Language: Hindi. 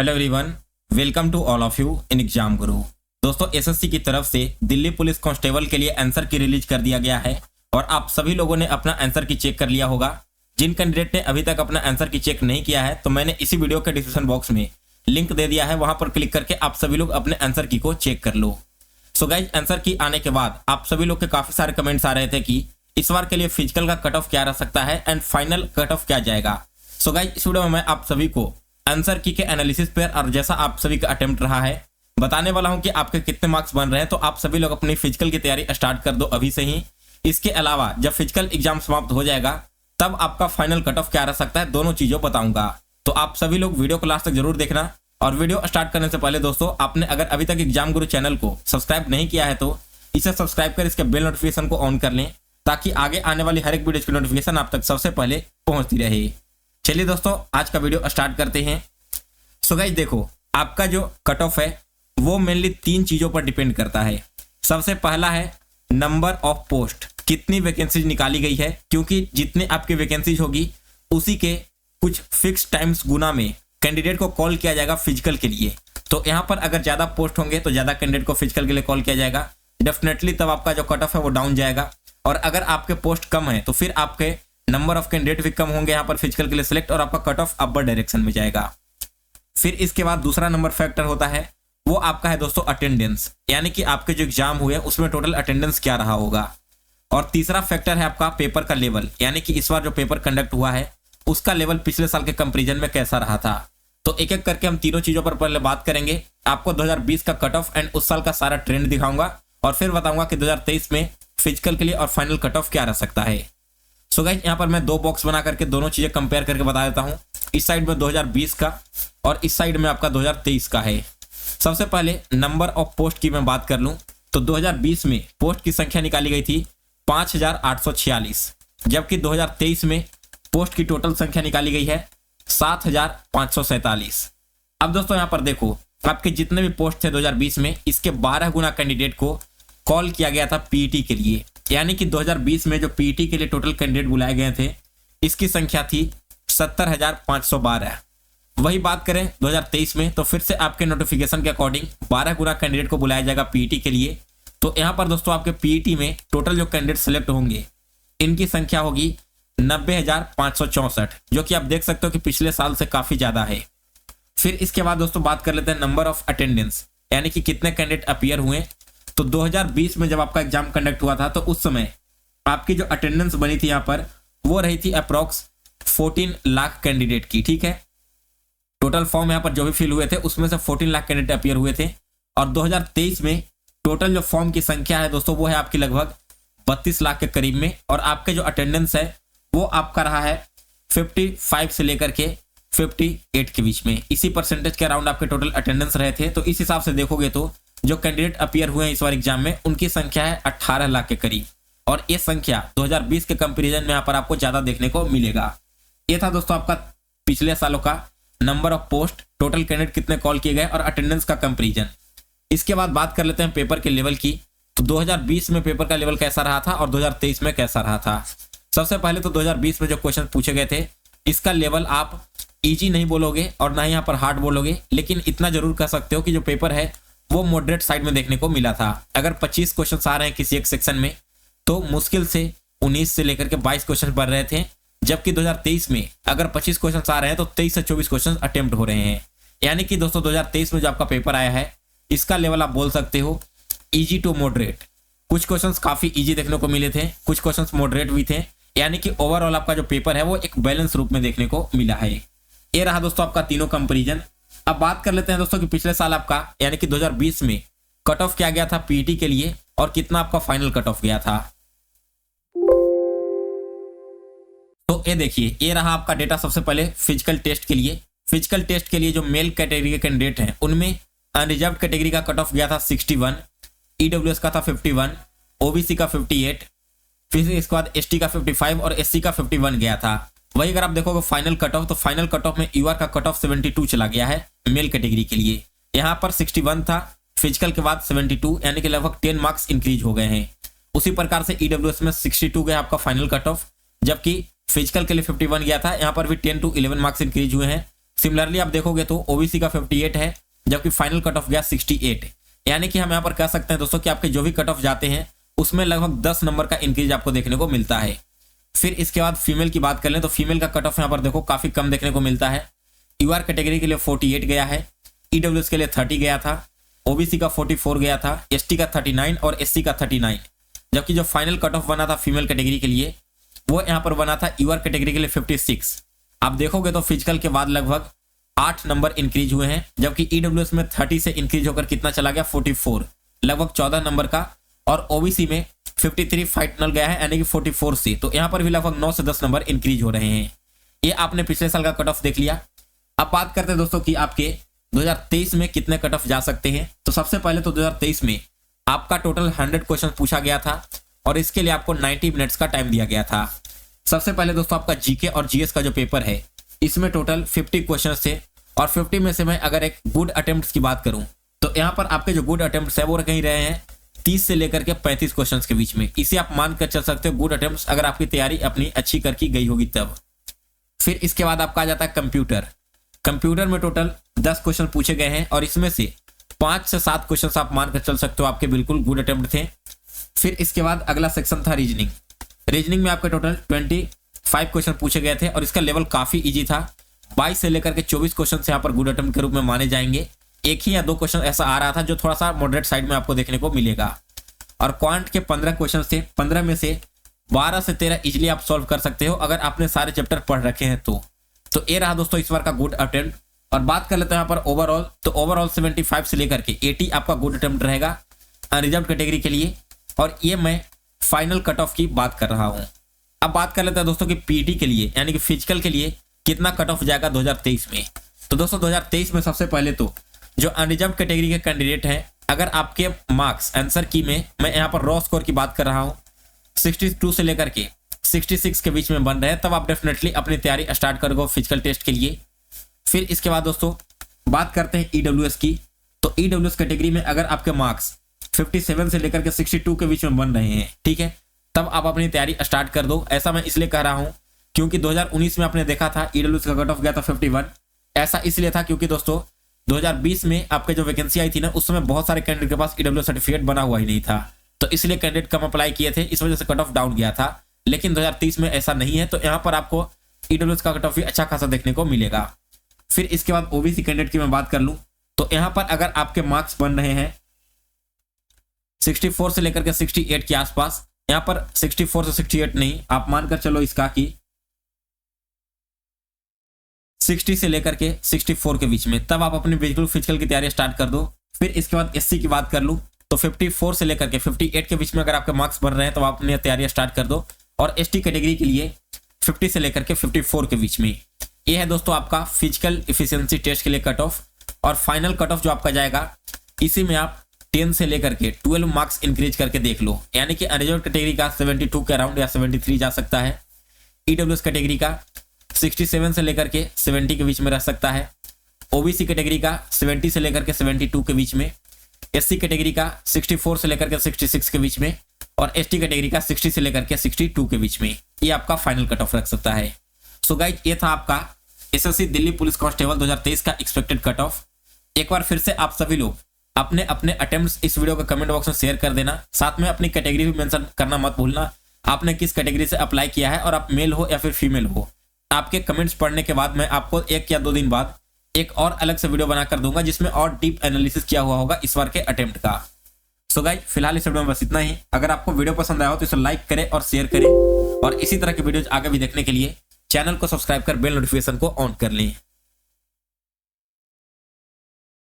Hello everyone, welcome to all of you in exam guru. दोस्तों, एसएससी की तरफ से दिल्ली पुलिस कांस्टेबल के लिए आंसर की रिलीज कर दिया गया है और आप सभी लोगों ने अपना आंसर की चेक कर लिया होगा। जिन कैंडिडेट ने अभी तक अपना आंसर की चेक नहीं किया है तो मैंने इसी वीडियो के डिस्क्रिप्शन बॉक्स में लिंक दे दिया है, वहां पर क्लिक करके आप सभी लोग अपने आंसर की को चेक कर लो। सो गाइज, आंसर की आने के बाद आप सभी लोग के काफी सारे कमेंट्स आ रहे थे कि इस बार के लिए फिजिकल का कट ऑफ क्या रह सकता है एंड फाइनल कट ऑफ क्या जाएगा। सो गाइज, इस वीडियो में मैं आप सभी को आंसर की के एनालिसिस पर और जैसा आप सभी का अटेम्प्ट रहा है बताने वाला हूं कि आपके कितने मार्क्स बन रहे हैं। तो आप सभी लोग अपनी फिजिकल की तैयारी स्टार्ट कर दो अभी से ही। इसके अलावा जब फिजिकल एग्जाम समाप्त हो जाएगा तब आपका फाइनल कट ऑफ क्या रह सकता है, दोनों चीजों बताऊंगा। तो आप सभी लोग वीडियो को लास्ट तक जरूर देखना। और वीडियो स्टार्ट करने से पहले दोस्तों, आपने अगर अभी तक एग्जाम गुरु चैनल को सब्सक्राइब नहीं किया है तो इसे सब्सक्राइब कर इसके बेल नोटिफिकेशन को ऑन कर लें ताकि आगे आने वाली हर एक वीडियो की नोटिफिकेशन आप तक सबसे पहले पहुंचती रहे। चलिए दोस्तों, आज का वीडियो स्टार्ट करते हैं। सो गाइस, देखो, आपका जो कट ऑफ है वो मेनली 3 चीजों पर डिपेंड करता है। सबसे पहला है नंबर ऑफ पोस्ट, कितनी वैकेंसीज निकाली गई है, क्योंकि जितने आपकी वैकेंसीज होगी उसी के कुछ फिक्स टाइम्स गुना में कैंडिडेट को कॉल किया जाएगा फिजिकल के लिए। तो यहाँ पर अगर ज्यादा पोस्ट होंगे तो ज्यादा कैंडिडेट को फिजिकल के लिए कॉल किया जाएगा, डेफिनेटली तब आपका जो कट ऑफ है वो डाउन जाएगा। और अगर आपके पोस्ट कम है तो फिर आपके नंबर ऑफ कैंडिडेट भी कम होंगे यहाँ पर फिजिकल के लिए सिलेक्ट, और आपका कट ऑफ अपर डायरेक्शन में जाएगा। फिर इसके बाद दूसरा नंबर फैक्टर होता है वो आपका है दोस्तों अटेंडेंस, यानी कि आपके जो एग्जाम हुए उसमें टोटल अटेंडेंस क्या रहा होगा। और तीसरा फैक्टर है आपका पेपर का लेवल, यानी कि इस बार जो पेपर कंडक्ट हुआ है उसका लेवल पिछले साल के कंपैरिजन में कैसा रहा था। तो एक एक करके हम तीनों चीजों पर पहले बात करेंगे। आपको 2020 का कट ऑफ एंड उस साल का सारा ट्रेंड दिखाऊंगा और फिर बताऊंगा कि 2023 में फिजिकल के लिए और फाइनल कट ऑफ क्या रह सकता है। सो गाइस, यहाँ पर मैं 2 बॉक्स बना करके दोनों चीजें कंपेयर करके बता देता हूँ। इस साइड में 2020 का और इस साइड में आपका 2023 का है। सबसे पहले नंबर ऑफ पोस्ट की मैं बात कर लूं तो 2020 में पोस्ट की संख्या निकाली गई थी 5846, जबकि 2023 में पोस्ट की टोटल संख्या निकाली गई है 7547। अब दोस्तों यहाँ पर देखो, आपके जितने भी पोस्ट थे 2020 में इसके 12 गुना कैंडिडेट को कॉल किया गया था पीईटी के लिए, यानी कि 2020 में जो पीईटी के लिए टोटल कैंडिडेट बुलाए गए थे इसकी संख्या थी 70,512। वही बात करें 2023 में तो फिर से आपके नोटिफिकेशन के अकॉर्डिंग 12 गुना कैंडिडेट को बुलाया जाएगा पीईटी के लिए। तो यहाँ पर दोस्तों आपके पीईटी में टोटल जो कैंडिडेट सिलेक्ट होंगे इनकी संख्या होगी 90,564, जो कि आप देख सकते हो कि पिछले साल से काफी ज्यादा है। फिर इसके बाद दोस्तों बात कर लेते हैं नंबर ऑफ अटेंडेंस, यानी कि कितने कैंडिडेट अपीयर हुए। तो 2020 में जब आपका एग्जाम कंडक्ट हुआ था तो उस समय आपकी जो अटेंडेंस बनी थी यहाँ पर वो रही थी अप्रॉक्स 14 लाख कैंडिडेट की। ठीक है, टोटल फॉर्म यहाँ पर जो भी फिल हुए थे उसमें से 14 लाख कैंडिडेट अपीयर हुए थे। और 2023 में टोटल जो फॉर्म की संख्या है दोस्तों वो है आपकी लगभग 32 लाख के करीब में, और आपके जो अटेंडेंस है वो आपका रहा है 55 से लेकर के 58 के बीच में। इसी परसेंटेज के अराउंड आपके टोटल अटेंडेंस रहे थे। तो इस हिसाब से देखोगे तो जो कैंडिडेट अपीयर हुए हैं इस बार एग्जाम में उनकी संख्या है 18 लाख के करीब, और ये संख्या 2020 के कंपैरिजन में यहाँ पर आपको ज्यादा देखने को मिलेगा। ये था दोस्तों आपका पिछले सालों का number of post, total candidate कितने कॉल किए गए और अटेंडेंस का कंपैरिजन। इसके बाद बात कर लेते हैं पेपर के लेवल की। तो 2020 में पेपर का लेवल कैसा रहा था और 2023 में कैसा रहा था। सबसे पहले तो 2020 में जो क्वेश्चन पूछे गए थे इसका लेवल आप इजी नहीं बोलोगे और ना ही यहाँ पर हार्ड बोलोगे, लेकिन इतना जरूर कह सकते हो कि जो पेपर है वो मॉडरेट साइड में देखने को मिला था। अगर 25 क्वेश्चन आ रहे हैं किसी एक सेक्शन में तो मुश्किल से 19 से लेकर के 22 क्वेश्चन पढ़ रहे थे, जबकि 2023 में अगर 25 क्वेश्चन आ रहे हैं तो 23 से 24 क्वेश्चन अटेम्प्ट हो रहे हैं। यानी कि दोस्तों 2023 में जो आपका पेपर आया है इसका लेवल आप बोल सकते हो इजी टू मॉडरेट। कुछ क्वेश्चंस काफी इजी देखने को मिले थे, कुछ क्वेश्चंस मॉडरेट भी थे, यानी कि ओवरऑल आपका जो पेपर है वो एक बैलेंस रूप में देखने को मिला है। ये रहा दोस्तों आपका तीनों कंपैरिजन। अब बात कर लेते हैं दोस्तों कि पिछले साल आपका यानी कि 2020 में कट ऑफ क्या गया था पीईटी के लिए और कितना आपका फाइनल कट ऑफ गया था। तो ये देखिए, ये रहा आपका डेटा। सबसे पहले फिजिकल टेस्ट के लिए, फिजिकल टेस्ट के लिए जो मेल कैटेगरी के कैंडिडेट हैं उनमें अनरिजर्व कैटेगरी का कट ऑफ गया था 61, ईडब्ल्यूएस का था 51, ओबीसी का 58, फिर इसके बाद एसटी का 55 और एससी का 51 गया था। वही अगर आप देखोगे फाइनल कट ऑफ तो फाइनल कट ऑफ में यूआर का कट ऑफ 72 चला गया है मेल कैटेगरी के लिए। यहाँ पर 61 था, फिजिकल के बाद 72, यानी कि लगभग 10 मार्क्स इंक्रीज हो गए हैं। उसी प्रकार से ईडब्ल्यूएस में 62 गया आपका फाइनल कट ऑफ, जबकि फिजिकल के लिए 51 गया था, यहाँ पर भी 10 to 11 मार्क्स इंक्रीज हुए हैं। सिमिलरली आप देखोगे तो ओबीसी का 58 है, जबकि फाइनल कट ऑफ गया 68। यानी कि हम यहाँ पर कह सकते हैं दोस्तों कि आपके जो भी कट ऑफ जाते हैं उसमें लगभग 10 नंबर का इंक्रीज आपको देखने को मिलता है। फिर इसके बाद फीमेल की बात कर लें तो फीमेल का कट ऑफ यहाँ पर देखो काफी कम देखने को मिलता है। यूआर कैटेगरी के लिए 48 गया है, ईडब्ल्यूएस के लिए 30 गया था, ओबीसी का 44 गया था, एसटी का 39 और एससी का 39। जबकि जो फाइनल कट ऑफ बना था फीमेल कैटेगरी के लिए वो यहाँ पर बना था यूआर कैटेगरी के लिए 56। आप देखोगे तो फिजिकल के बाद लगभग 8 नंबर इंक्रीज हुए हैं, जबकि ईडब्ल्यूएस में 30 से इंक्रीज होकर कितना चला गया 44, लगभग 14 नंबर का। और ओबीसी में 53 फाइनल गया है यानी कि 44 से, तो यहाँ पर भी लगभग 9 से 10 नंबर इंक्रीज हो रहे हैं। ये आपने पिछले साल का कट ऑफ देख लिया। अब बात करते हैं दोस्तों कि आपके 2023 में कितने कट ऑफ जा सकते हैं। तो सबसे पहले तो 2023 में आपका टोटल 100 क्वेश्चन पूछा गया था और इसके लिए आपको 90 मिनट्स का टाइम दिया गया था। सबसे पहले दोस्तों आपका जीके और जीएस का जो पेपर है इसमें टोटल 50 क्वेश्चन थे और 50 में से मैं अगर एक गुड अटेम्प्ट्स की बात करूं तो यहाँ पर आपके जो गुड अटेम्प्ट्स है वो कहीं रहे हैं 30 से लेकर के 35 क्वेश्चंस के बीच में। इसे आप मान कर चल सकते हो गुड अटेम्प्ट्स, अगर आपकी तैयारी अपनी अच्छी करके गई होगी तब। फिर इसके बाद आपका आ जाता है कंप्यूटर। कंप्यूटर में टोटल 10 क्वेश्चन पूछे गए हैं और इसमें से 5 से 7 क्वेश्चन आप मान कर चल सकते हो आपके बिल्कुल गुड अटेम्प्ट थे। फिर इसके बाद अगला सेक्शन था रीजनिंग। रीजनिंग में आपके टोटल 25 क्वेश्चन पूछे गए थे और इसका लेवल काफी इजी था। 22 से लेकर के 24 क्वेश्चन यहाँ पर गुड अटेम्प्ट के रूप में माने जाएंगे। एक ही या 2 क्वेश्चन ऐसा आ रहा था जो थोड़ा सा मॉडरेट साइड में आपको देखने को मिलेगा। और क्वांट के 15 क्वेश्चन थे, 15 में से 12 से 13 इजिली आप सॉल्व कर सकते हो अगर आपने सारे चैप्टर पढ़ रखे हैं तो ये रहा दोस्तों इस बार का गुड अटेम्प्ट। और बात कर लेते हैं यहाँ पर ओवरऑल, तो ओवरऑल 75 से लेकर के 80 आपका गुड अटेम्प्ट रहेगा अनरिजर्व्ड कैटेगरी के लिए। और ये मैं फाइनल कट ऑफ की बात कर रहा हूँ। अब बात कर लेते हैं दोस्तों कि पीटी के लिए यानी कि फिजिकल के लिए कितना कट ऑफ जाएगा 2023 में। तो दोस्तों 2023 में सबसे पहले तो जो अनरिजर्व्ड कैटेगरी के कैंडिडेट हैं, अगर आपके मार्क्स आंसर की में मैं यहाँ पर रॉ स्कोर की बात कर रहा हूँ 62 से लेकर के 66 के बीच में बन रहे हैं, तब आप डेफिनेटली अपनी तैयारी स्टार्ट करोगे फिजिकल टेस्ट के लिए। फिर इसके बाद दोस्तों बात करते हैं ईडब्ल्यूएस की। तो ईडब्ल्यूएस कैटेगरी में अगर आपके मार्क्स 57 से लेकर के 62 के बीच में बन रहे हैं, ठीक है, तब आप अपनी तैयारी स्टार्ट कर दो। ऐसा मैं इसलिए कह रहा हूं क्योंकि 2019 में आपने देखा था ईडब्ल्यूएस का कट ऑफ गया था 51। ऐसा इसलिए था क्योंकि दोस्तों 2020 में आपके जो वैकेंसी आई थी ना उस समय बहुत सारे कैंडिडेट के पास ईडब्ल्यूएस सर्टिफिकेट बना हुआ ही नहीं था, तो इसलिए कैंडिडेट कम अप्लाई किए थे, इस वजह से कट ऑफ डाउन गया था। लेकिन 2023 में ऐसा नहीं है, तो यहाँ पर आपको ईडब्ल्यूएस का कट ऑफ भी अच्छा खासा देखने को मिलेगा। फिर इसके बाद ओबीसी कैंडिडेट की मैं बात कर लूं तो यहाँ पर अगर आपके मार्क्स बन रहे हैं 64 से लेकर के 68 के आसपास, यहाँ पर 64 से 68 नहीं, आप मानकर चलो इसका कि 60 से लेकर के 64 के बीच में, तब आप अपनी बिल्कुल फिजिकल की तैयारी स्टार्ट कर दो। फिर इसके बाद एससी की बात कर लूं तो 54 से लेकर के 58 के बीच में अगर आपके मार्क्स बन रहे हैं तो आप अपनी तैयारी स्टार्ट कर दो। और एसटी कैटेगरी के लिए 50 से लेकर के 54 के बीच में। ये है दोस्तों आपका फिजिकल इफिशियंसी टेस्ट के लिए कट ऑफ। और फाइनल कट ऑफ जो आपका जाएगा इसी में आप 10 से लेकर के 12 मार्क्स इंक्रीज करके देख लो, यानी कि अनरिजर्व्ड कैटेगरी का 72 के अराउंड या 73 जा सकता है। ईडब्ल्यूएस कैटेगरी का 67 से लेकर के 70 के बीच में रह सकता है। ओबीसी कैटेगरी का 70 से लेकर के 72 के बीच में। एससी कैटेगरी का 64 से लेकर के 66 के बीच में। और एसटी कैटेगरी का 60 से लेकर के 62 के बीच में। ये आपका फाइनल कट ऑफ रख सकता है। सो गाइज, ये था आपका एसएससी दिल्ली पुलिस कांस्टेबल 2023 का एक्सपेक्टेड कट ऑफ। एक बार फिर से आप सभी लोग अपने अपने अटेम्प्ट्स इस वीडियो को कमेंट बॉक्स में शेयर कर देना। साथ में अपनी कैटेगरी भी मेंशन करना मत भूलना, आपने किस कैटेगरी से अप्लाई किया है और आप मेल हो या फिर फीमेल हो। आपके कमेंट्स पढ़ने के बाद मैं आपको 1 या 2 दिन बाद एक और अलग से वीडियो बनाकर दूंगा जिसमें और डीप एनालिसिस किया हुआ होगा इस बार के अटेम्प्ट का। सो गाइज, फिलहाल इस वीडियो में बस इतना ही। अगर आपको वीडियो पसंद आया हो तो इसे लाइक करें और शेयर करें और इसी तरह की वीडियोज आगे भी देखने के लिए चैनल को सब्सक्राइब कर बेल नोटिफिकेशन को ऑन कर लें।